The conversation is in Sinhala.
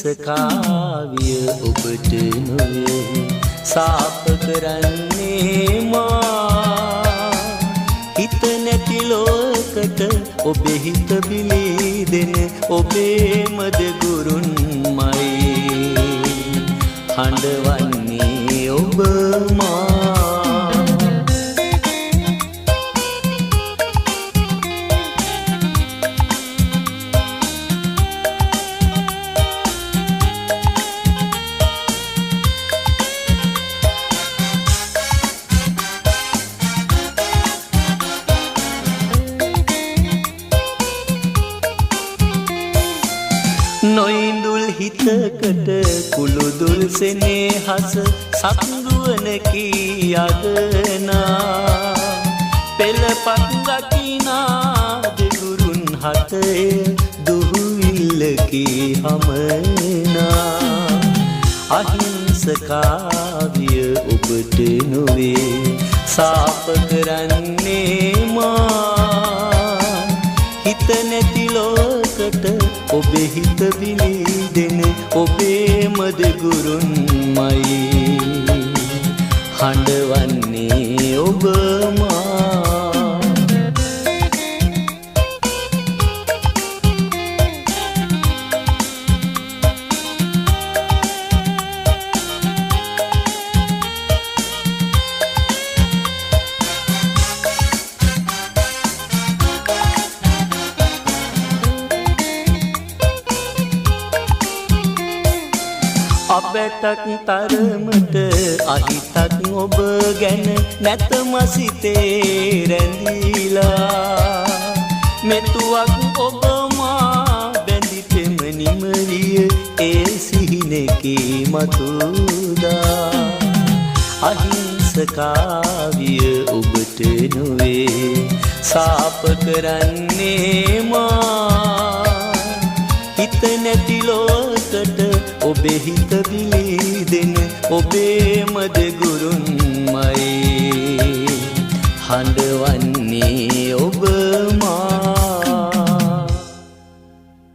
කාවිය ඔබට නොවේ සාප කරන්නේ මා හිත නැති ලෝකට ඔබේ හිත බිලී දෙන ඔබේ මද ගුරුන්මයි හඬවන්නේ ඔබ මා නොයිඳුල් හිතකට කුළුදුල් සෙනෙහස සත්රුවන කීයදනා පෙළපත් රකිනා දෙගුරුන් හතය දුහුවිල්ලකී හමනා අහිංසකාවිය ඔබට නොවේ සාප කරන්නේ මා හිත නැති ලෝකට ඔබේ හිත බිලී දෙන ඔබේ මද ගුරුන්මයි හඬවන්නේ ඔබ මා අපටක් තරමට අහිතක් ඔබ ගැන නැතම සිතේ රැඳීලා මෙතුවක් ඔබ මා බැඳි පෙමනිමරිය ඒ සිහිනකේ මතුදා අහිංසකාවිය ඔබට නොවේ සාප කරන්නේ මා හිත නැති ලෝකට ඔබේ හිත බිලී දෙන ඔබේ මද ගුරුන්මයි හඬවන්නේ